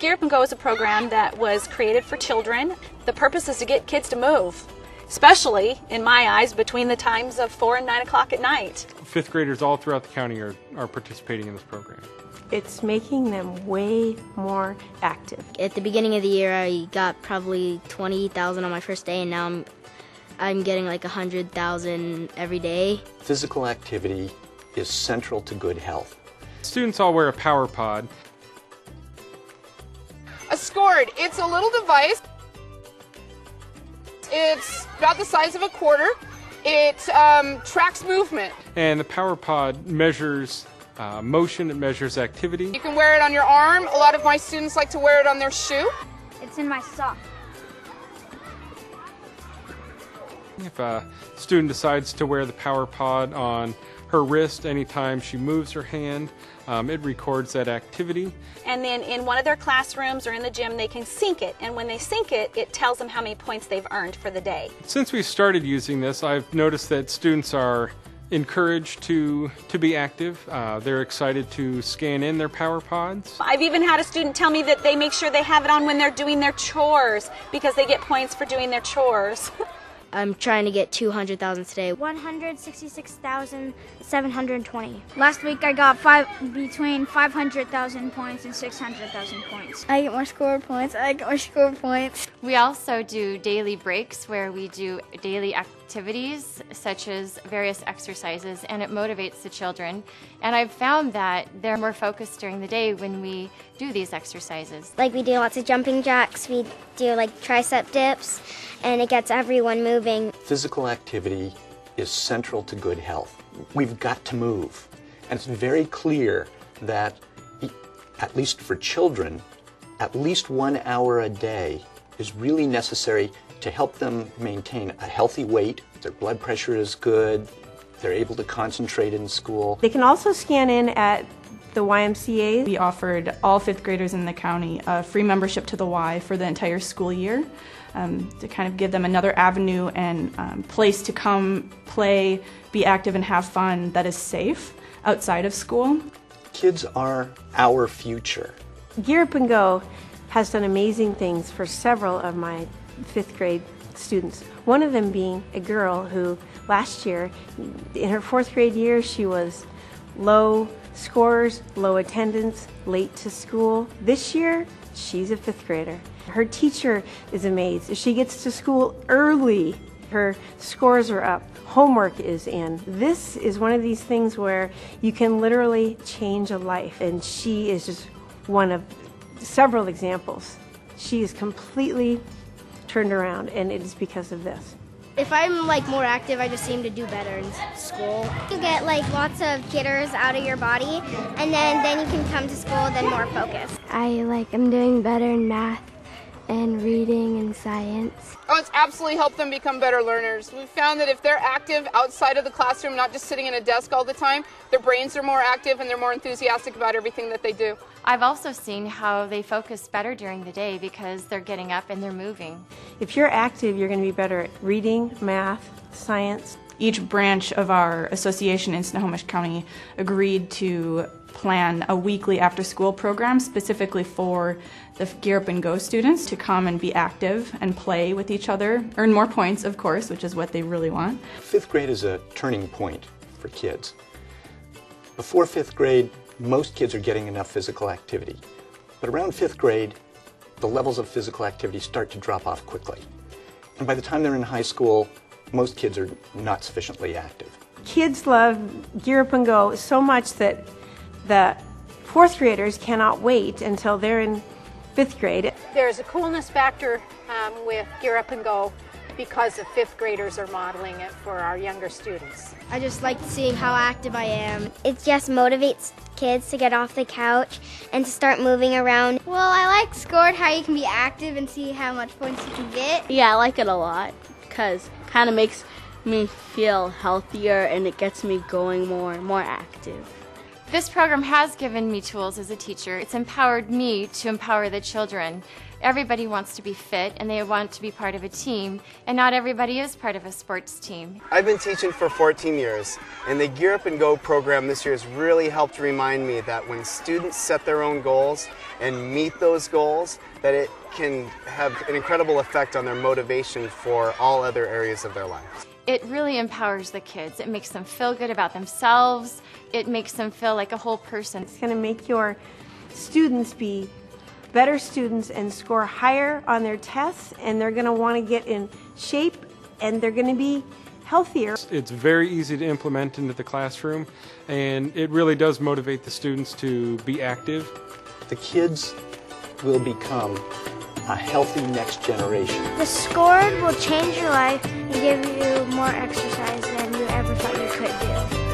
Gear Up and Go is a program that was created for children. The purpose is to get kids to move, especially, in my eyes, between the times of 4 and 9 o'clock at night. Fifth graders all throughout the county are participating in this program. It's making them way more active. At the beginning of the year, I got probably 20,000 on my first day, and now I'm getting like 100,000 every day. Physical activity is central to good health. Students all wear a power pod. A Scored, it's a little device. It's about the size of a quarter. It tracks movement. And the power pod measures motion, it measures activity. You can wear it on your arm. A lot of my students like to wear it on their shoe. It's in my sock. If a student decides to wear the power pod on her wrist anytime she moves her hand, it records that activity. And then in one of their classrooms or in the gym, they can sync it. And when they sync it, it tells them how many points they've earned for the day. Since we started using this, I've noticed that students are encouraged to be active. They're excited to scan in their power pods. I've even had a student tell me that they make sure they have it on when they're doing their chores because they get points for doing their chores. I'm trying to get 200,000 today. 166,720. Last week I got between 500,000 points and 600,000 points. I get more score points. I get more score points. We also do daily breaks where we do daily activities such as various exercises, and it motivates the children. And I've found that they're more focused during the day when we do these exercises. Like we do lots of jumping jacks, we do like tricep dips, and it gets everyone moving. Physical activity is central to good health. We've got to move. And it's very clear that, at least for children, at least 1 hour a day is really necessary to help them maintain a healthy weight. Their blood pressure is good. They're able to concentrate in school. They can also scan in at the YMCAs. We offered all fifth graders in the county a free membership to the Y for the entire school year to kind of give them another avenue and place to come play, be active, and have fun that is safe outside of school. Kids are our future. Gear Up and Go has done amazing things for several of my fifth grade students. One of them being a girl who last year, in her fourth grade year, she was low scores, low attendance, late to school. This year, she's a fifth grader. Her teacher is amazed. She gets to school early. Her scores are up. Homework is in. This is one of these things where you can literally change a life, and she is just one of several examples. She is completely turned around, and it is because of this. If I'm like more active, I just seem to do better in school. You get like lots of jitters out of your body, and then you can come to school then more focused. I'm doing better in math and reading and science. Oh, it's absolutely helped them become better learners. We've found that if they're active outside of the classroom, not just sitting in a desk all the time, their brains are more active and they're more enthusiastic about everything that they do. I've also seen how they focus better during the day because they're getting up and they're moving. If you're active, you're going to be better at reading, math, science. Each branch of our association in Snohomish County agreed to plan a weekly after-school program specifically for the Gear Up and Go students to come and be active and play with each other, earn more points, of course, which is what they really want. Fifth grade is a turning point for kids. Before fifth grade, most kids are getting enough physical activity. But around fifth grade, the levels of physical activity start to drop off quickly. And by the time they're in high school, most kids are not sufficiently active. Kids love Gear Up and Go so much that the fourth graders cannot wait until they're in fifth grade. There's a coolness factor with Gear Up and Go because the fifth graders are modeling it for our younger students. I just like seeing how active I am. It just motivates kids to get off the couch and to start moving around. Well, I like Scored, how you can be active and see how much points you can get. Yeah, I like it a lot because it kind of makes me feel healthier and it gets me going more active. This program has given me tools as a teacher. It's empowered me to empower the children. Everybody wants to be fit and they want to be part of a team, and not everybody is part of a sports team. I've been teaching for 14 years, and the Gear Up and Go program this year has really helped remind me that when students set their own goals and meet those goals, that it can have an incredible effect on their motivation for all other areas of their lives. It really empowers the kids. It makes them feel good about themselves. It makes them feel like a whole person. It's going to make your students be better students and score higher on their tests, and they're going to want to get in shape, and they're going to be healthier. It's very easy to implement into the classroom, and it really does motivate the students to be active. The kids will become a healthy next generation. The Scored will change your life and give you more exercise than you ever thought you could do.